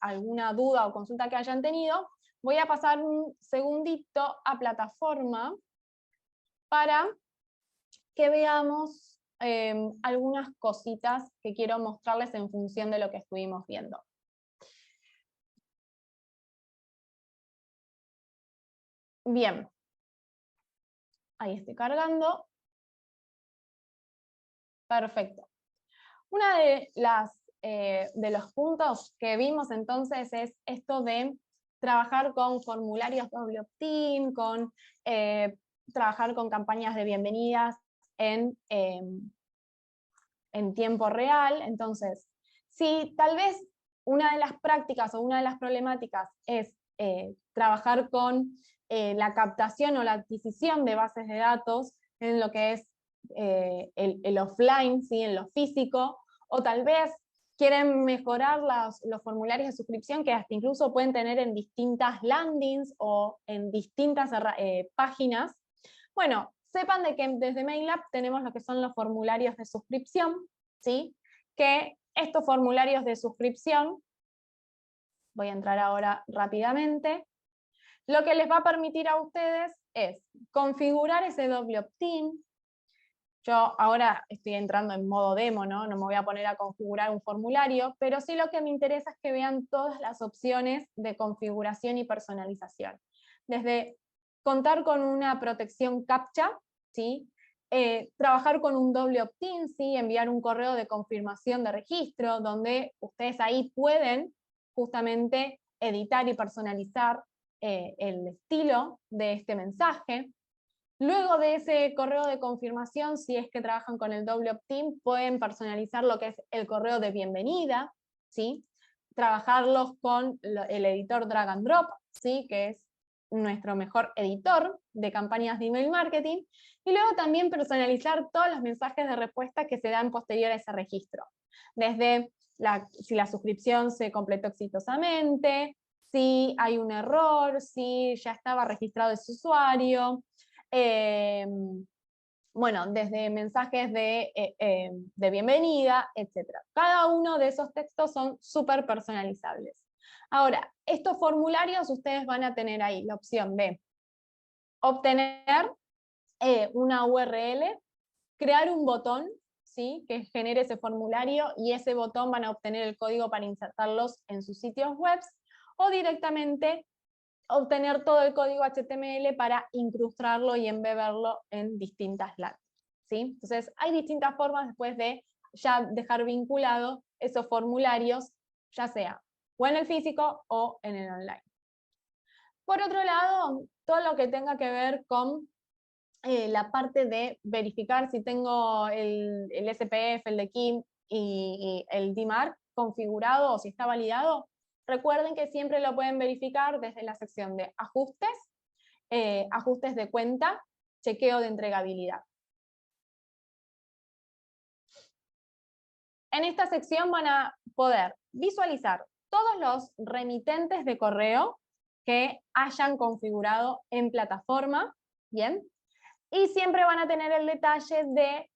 alguna duda o consulta que hayan tenido, voy a pasar un segundito a plataforma para que veamos algunas cositas que quiero mostrarles en función de lo que estuvimos viendo. Bien, ahí estoy cargando. Perfecto. Una de los puntos que vimos entonces es esto de trabajar con formularios doble opt-in, con trabajar con campañas de bienvenidas en tiempo real. Entonces, si tal vez una de las prácticas o una de las problemáticas es trabajar con la captación o la adquisición de bases de datos en lo que es el offline, ¿sí? En lo físico, o tal vez quieren mejorar los formularios de suscripción que hasta incluso pueden tener en distintas landings o en distintas páginas. Bueno, sepan de que desde MailApp tenemos lo que son los formularios de suscripción, ¿sí? Que estos formularios de suscripción, voy a entrar ahora rápidamente, lo que les va a permitir a ustedes es configurar ese doble opt-in. Yo ahora estoy entrando en modo demo, ¿no? No me voy a poner a configurar un formulario, pero sí lo que me interesa es que vean todas las opciones de configuración y personalización. Desde contar con una protección CAPTCHA, ¿sí? Trabajar con un doble opt-in, ¿sí? Enviar un correo de confirmación de registro, donde ustedes ahí pueden justamente editar y personalizar el estilo de este mensaje. Luego de ese correo de confirmación, si es que trabajan con el doble opt-in, pueden personalizar lo que es el correo de bienvenida, ¿sí? Trabajarlos con el editor drag and drop, ¿sí? Que es nuestro mejor editor de campañas de email marketing, y luego también personalizar todos los mensajes de respuesta que se dan posterior a ese registro. Desde si la suscripción se completó exitosamente, si hay un error, si ya estaba registrado ese usuario, bueno, desde mensajes de bienvenida, etc. Cada uno de esos textos son súper personalizables. Ahora, estos formularios ustedes van a tener ahí la opción de obtener una URL, crear un botón, ¿sí? Que genere ese formulario, y ese botón van a obtener el código para insertarlos en sus sitios web, o directamente obtener todo el código HTML para incrustarlo y embeberlo en distintas landings, ¿sí? Entonces, hay distintas formas después de ya dejar vinculado esos formularios, ya sea o en el físico o en el online. Por otro lado, todo lo que tenga que ver con la parte de verificar si tengo el SPF, el de KIM y el DMARC configurado o si está validado, recuerden que siempre lo pueden verificar desde la sección de ajustes, ajustes de cuenta, chequeo de entregabilidad. En esta sección van a poder visualizar todos los remitentes de correo que hayan configurado en plataforma, ¿bien? Y siempre van a tener el detalle de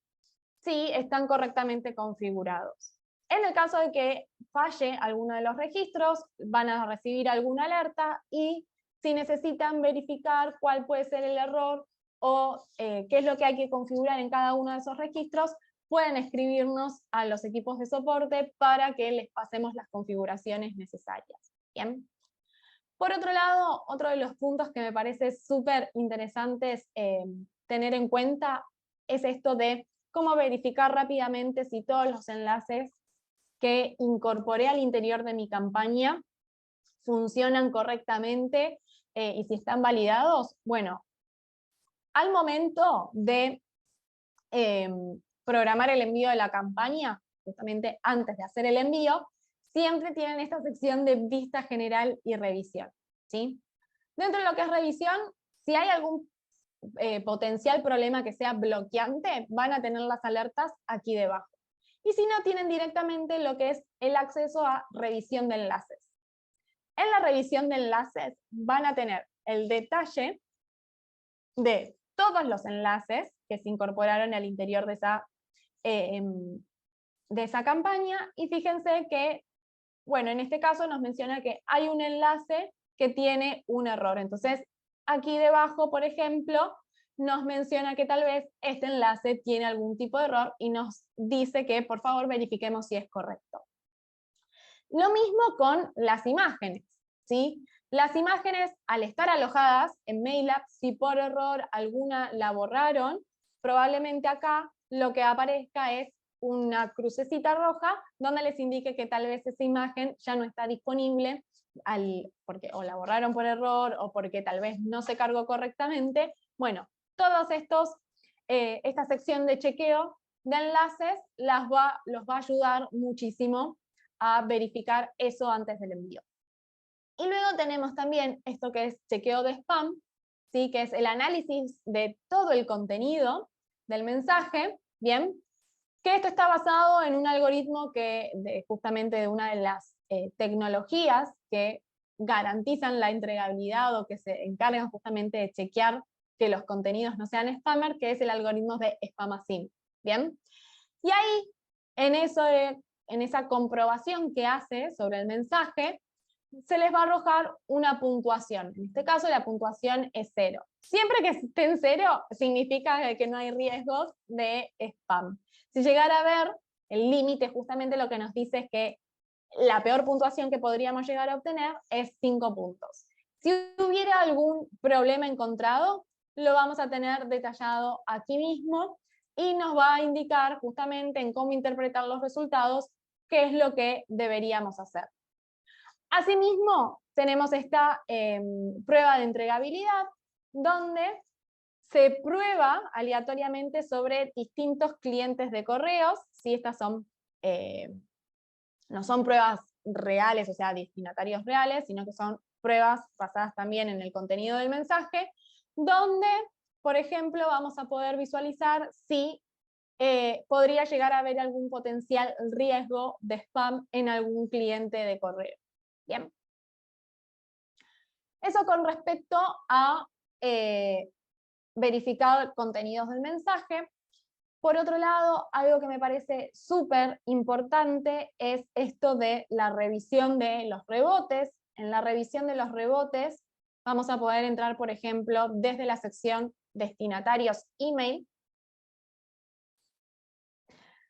si están correctamente configurados. En el caso de que falle alguno de los registros, van a recibir alguna alerta, y si necesitan verificar cuál puede ser el error o qué es lo que hay que configurar en cada uno de esos registros, pueden escribirnos a los equipos de soporte para que les pasemos las configuraciones necesarias. ¿Bien? Por otro lado, otro de los puntos que me parece súper interesantes tener en cuenta es esto de cómo verificar rápidamente si todos los enlaces que incorporé al interior de mi campaña funcionan correctamente y si están validados. Bueno, al momento de programar el envío de la campaña, justamente antes de hacer el envío, siempre tienen esta sección de vista general y revisión, ¿sí? Dentro de lo que es revisión, si hay algún potencial problema que sea bloqueante, van a tener las alertas aquí debajo. Y si no, tienen directamente lo que es el acceso a revisión de enlaces. En la revisión de enlaces van a tener el detalle de todos los enlaces que se incorporaron al interior de esa campaña, y fíjense que, bueno, en este caso nos menciona que hay un enlace que tiene un error. Entonces, aquí debajo, por ejemplo, nos menciona que tal vez este enlace tiene algún tipo de error y nos dice que por favor verifiquemos si es correcto. Lo mismo con las imágenes, ¿sí? Las imágenes, al estar alojadas en MailApp, si por error alguna la borraron, probablemente acá lo que aparezca es una crucecita roja donde les indique que tal vez esa imagen ya no está disponible porque o la borraron por error o porque tal vez no se cargó correctamente. Bueno, todos esta sección de chequeo de enlaces los va a ayudar muchísimo a verificar eso antes del envío. Y luego tenemos también esto que es chequeo de spam, ¿sí? Que es el análisis de todo el contenido del mensaje, ¿bien? Que esto está basado en un algoritmo justamente de una de las tecnologías que garantizan la entregabilidad o que se encargan justamente de chequear que los contenidos no sean spammer, que es el algoritmo de Spamazine, ¿bien? Y ahí, en esa comprobación que hace sobre el mensaje, se les va a arrojar una puntuación. En este caso, la puntuación es 0. Siempre que esté en 0, significa que no hay riesgos de spam. Si llegara a ver, el límite justamente lo que nos dice es que la peor puntuación que podríamos llegar a obtener es 5 puntos. Si hubiera algún problema encontrado, lo vamos a tener detallado aquí mismo y nos va a indicar justamente en cómo interpretar los resultados qué es lo que deberíamos hacer. Asimismo, tenemos esta prueba de entregabilidad, donde se prueba aleatoriamente sobre distintos clientes de correos, si estas no son pruebas reales, o sea, destinatarios reales, sino que son pruebas basadas también en el contenido del mensaje, donde, por ejemplo, vamos a poder visualizar si podría llegar a haber algún potencial riesgo de spam en algún cliente de correo. Bien. Eso con respecto a verificar contenidos del mensaje. Por otro lado, algo que me parece súper importante es esto de la revisión de los rebotes. En la revisión de los rebotes vamos a poder entrar, por ejemplo, desde la sección destinatarios email.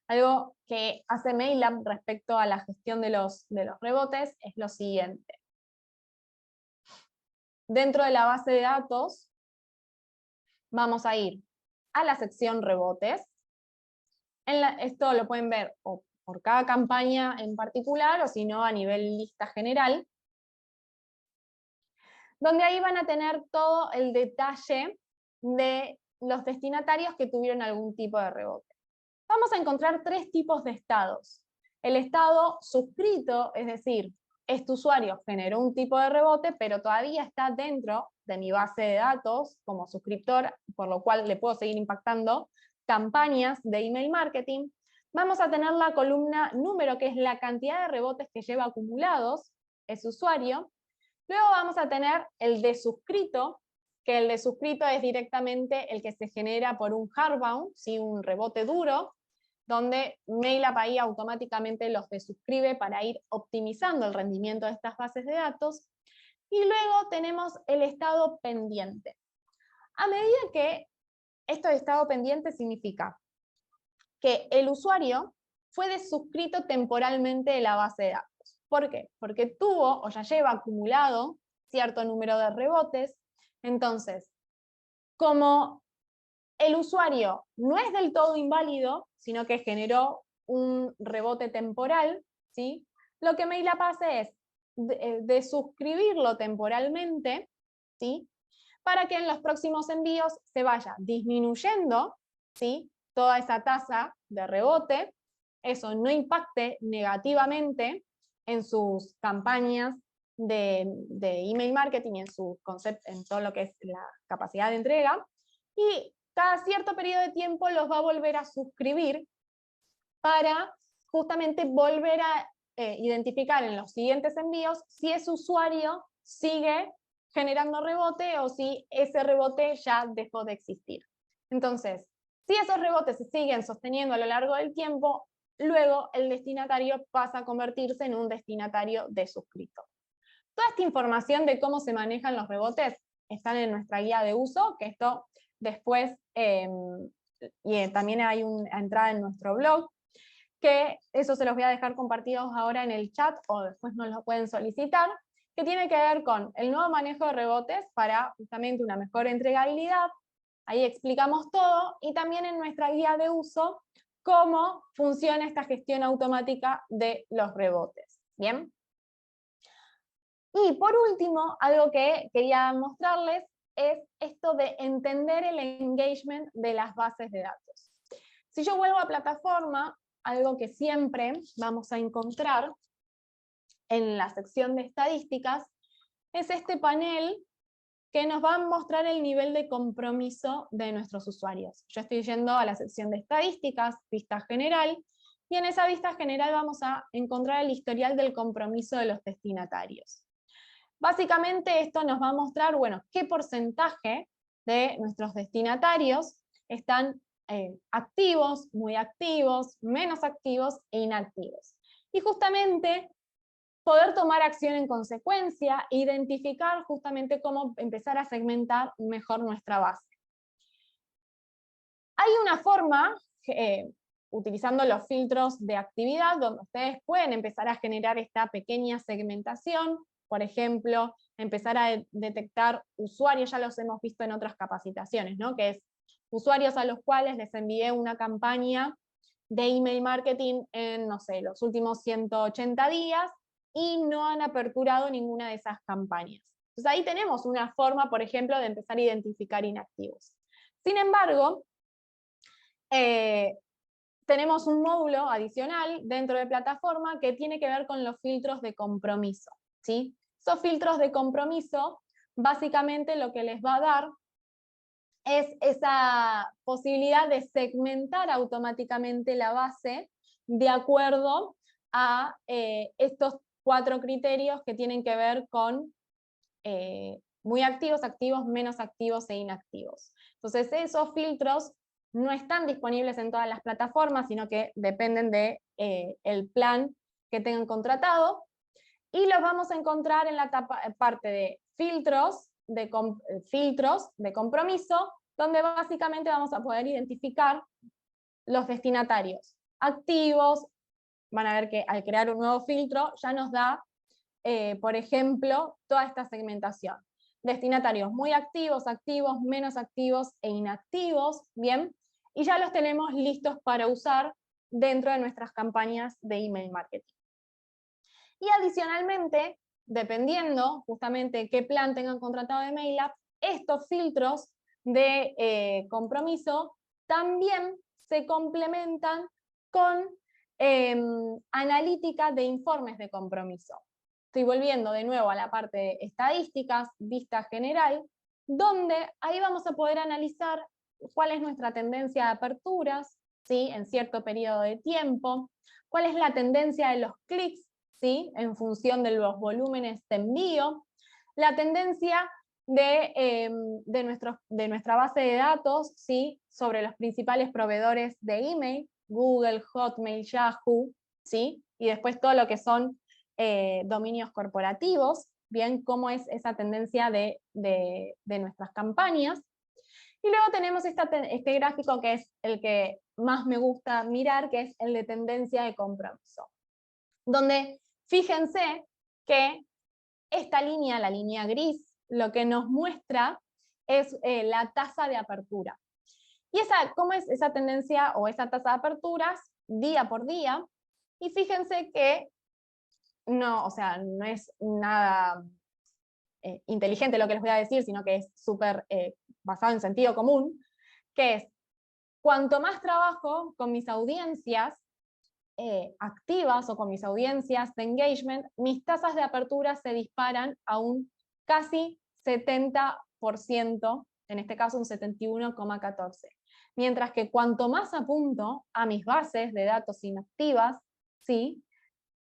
Algo que hace MailUp respecto a la gestión de los rebotes es lo siguiente. Dentro de la base de datos, vamos a ir a la sección rebotes. Esto lo pueden ver o por cada campaña en particular, o si no a nivel lista general, donde ahí van a tener todo el detalle de los destinatarios que tuvieron algún tipo de rebote. Vamos a encontrar 3 tipos de estados. El estado suscrito, es decir, este usuario generó un tipo de rebote, pero todavía está dentro de mi base de datos como suscriptor, por lo cual le puedo seguir impactando campañas de email marketing. Vamos a tener la columna número, que es la cantidad de rebotes que lleva acumulados ese usuario. Luego vamos a tener el de suscrito, que el de suscrito es directamente el que se genera por un hardbound, ¿sí? Un rebote duro, donde MailUp ahí automáticamente los desuscribe para ir optimizando el rendimiento de estas bases de datos. Y luego tenemos el estado pendiente. A medida que esto de estado pendiente significa que el usuario fue desuscrito temporalmente de la base de datos. ¿Por qué? Porque tuvo o ya lleva acumulado cierto número de rebotes. Entonces, como el usuario no es del todo inválido, sino que generó un rebote temporal, ¿sí? Lo que MailUp hace es desuscribirlo temporalmente, ¿sí? Para que en los próximos envíos se vaya disminuyendo, ¿sí? Toda esa tasa de rebote, eso no impacte negativamente en sus campañas de email marketing, en su concepto, en todo lo que es la capacidad de entrega, y cada cierto periodo de tiempo los va a volver a suscribir para justamente volver a identificar en los siguientes envíos si ese usuario sigue generando rebote o si ese rebote ya dejó de existir. Entonces, si esos rebotes se siguen sosteniendo a lo largo del tiempo, luego el destinatario pasa a convertirse en un destinatario de suscrito. Toda esta información de cómo se manejan los rebotes están en nuestra guía de uso, que esto después, también hay una entrada en nuestro blog, que eso se los voy a dejar compartidos ahora en el chat o después nos lo pueden solicitar, que tiene que ver con el nuevo manejo de rebotes para justamente una mejor entregabilidad. Ahí explicamos todo, y también en nuestra guía de uso cómo funciona esta gestión automática de los rebotes. ¿Bien? Y por último, algo que quería mostrarles es esto de entender el engagement de las bases de datos. Si yo vuelvo a plataforma, algo que siempre vamos a encontrar en la sección de estadísticas es este panel que nos va a mostrar el nivel de compromiso de nuestros usuarios. Yo estoy yendo a la sección de estadísticas, vista general, y en esa vista general vamos a encontrar el historial del compromiso de los destinatarios. Básicamente esto nos va a mostrar, bueno, qué porcentaje de nuestros destinatarios están activos, muy activos, menos activos e inactivos. Y justamente poder tomar acción en consecuencia, identificar justamente cómo empezar a segmentar mejor nuestra base. Hay una forma, utilizando los filtros de actividad, donde ustedes pueden empezar a generar esta pequeña segmentación, por ejemplo, empezar a detectar usuarios, ya los hemos visto en otras capacitaciones, ¿no? Que es usuarios a los cuales les envié una campaña de email marketing en, no sé, los últimos 180 días, y no han aperturado ninguna de esas campañas. Entonces ahí tenemos una forma, por ejemplo, de empezar a identificar inactivos. Sin embargo, tenemos un módulo adicional dentro de plataforma que tiene que ver con los filtros de compromiso, ¿sí? Esos filtros de compromiso, básicamente lo que les va a dar es esa posibilidad de segmentar automáticamente la base de acuerdo a estos 4 criterios que tienen que ver con muy activos, activos, menos activos e inactivos. Entonces esos filtros no están disponibles en todas las plataformas, sino que dependen de el plan que tengan contratado, y los vamos a encontrar en la parte de filtros de compromiso, donde básicamente vamos a poder identificar los destinatarios activos. Van a ver que al crear un nuevo filtro ya nos da, por ejemplo, toda esta segmentación. Destinatarios muy activos, activos, menos activos e inactivos, ¿bien? Y ya los tenemos listos para usar dentro de nuestras campañas de email marketing. Y adicionalmente, dependiendo justamente qué plan tengan contratado de MailUp, estos filtros de compromiso también se complementan con analítica de informes de compromiso. Estoy volviendo de nuevo a la parte de estadísticas, vista general, donde ahí vamos a poder analizar cuál es nuestra tendencia de aperturas, ¿sí? En cierto periodo de tiempo, cuál es la tendencia de los clics, ¿sí? En función de los volúmenes de envío, la tendencia de nuestra base de datos, ¿sí? Sobre los principales proveedores de email, Google, Hotmail, Yahoo, ¿sí? Y después todo lo que son dominios corporativos, bien, cómo es esa tendencia de nuestras campañas. Y luego tenemos este gráfico que es el que más me gusta mirar, que es el de tendencia de compromiso. Donde fíjense que esta línea, la línea gris, lo que nos muestra es la tasa de apertura. Y cómo es esa tendencia o esa tasa de aperturas día por día. Y fíjense que no, o sea, no es nada inteligente lo que les voy a decir, sino que es súper basado en sentido común, que es, cuanto más trabajo con mis audiencias activas o con mis audiencias de engagement, mis tasas de apertura se disparan a un casi 70%, en este caso un 71,14%. Mientras que cuanto más apunto a mis bases de datos inactivas, ¿sí?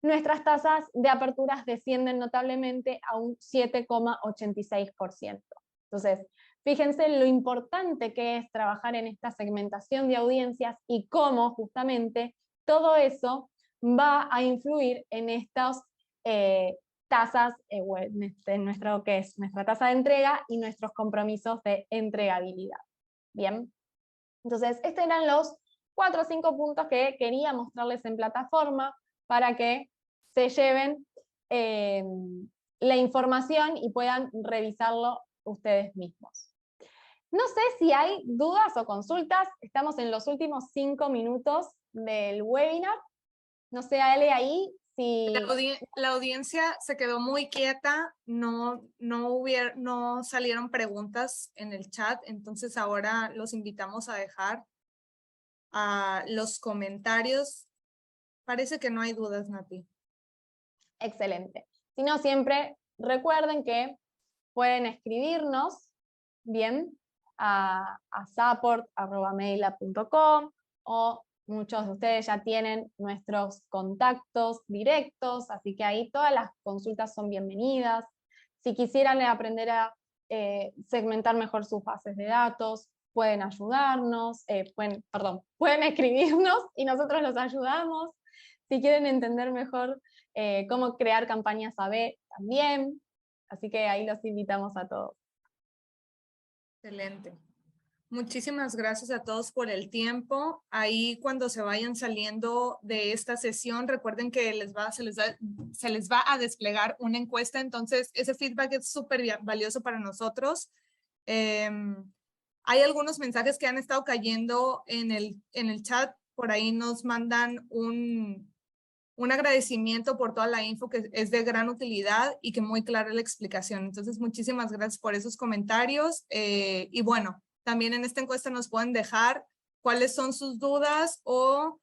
Nuestras tasas de aperturas descienden notablemente a un 7,86%. Entonces, fíjense lo importante que es trabajar en esta segmentación de audiencias y cómo justamente todo eso va a influir en estas tasas, en nuestra tasa de entrega y nuestros compromisos de entregabilidad. Bien, entonces estos eran los 4 o 5 puntos que quería mostrarles en plataforma para que se lleven la información y puedan revisarlo ustedes mismos. No sé si hay dudas o consultas, estamos en los últimos 5 minutos del webinar. No sé, Ale, ahí si... La audiencia se quedó muy quieta, no salieron preguntas en el chat, entonces ahora los invitamos a dejar los comentarios. Parece que no hay dudas, Nati. Excelente. Si no, siempre recuerden que pueden escribirnos, bien, a support@maila.com, o muchos de ustedes ya tienen nuestros contactos directos, así que ahí todas las consultas son bienvenidas. Si quisieran aprender a segmentar mejor sus bases de datos, pueden ayudarnos, pueden escribirnos y nosotros los ayudamos. Si quieren entender mejor cómo crear campañas AB también, así que ahí los invitamos a todos. Excelente. Muchísimas gracias a todos por el tiempo. Ahí cuando se vayan saliendo de esta sesión, recuerden que se les va a desplegar una encuesta, entonces ese feedback es súper valioso para nosotros. Hay algunos mensajes que han estado cayendo en el chat, por ahí nos mandan un agradecimiento por toda la info que es de gran utilidad y que muy clara la explicación. Entonces, muchísimas gracias por esos comentarios. Y bueno, también en esta encuesta nos pueden dejar cuáles son sus dudas o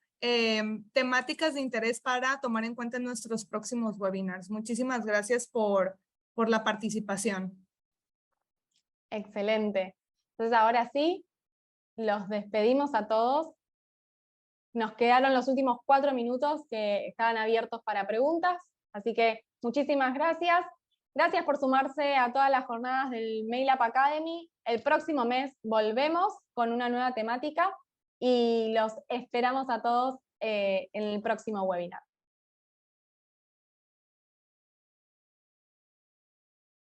temáticas de interés para tomar en cuenta en nuestros próximos webinars. Muchísimas gracias por la participación. Excelente. Entonces, ahora sí, los despedimos a todos. Nos quedaron los últimos 4 minutos que estaban abiertos para preguntas, así que muchísimas gracias. Gracias por sumarse a todas las jornadas del MailUp Academy. El próximo mes volvemos con una nueva temática y los esperamos a todos en el próximo webinar.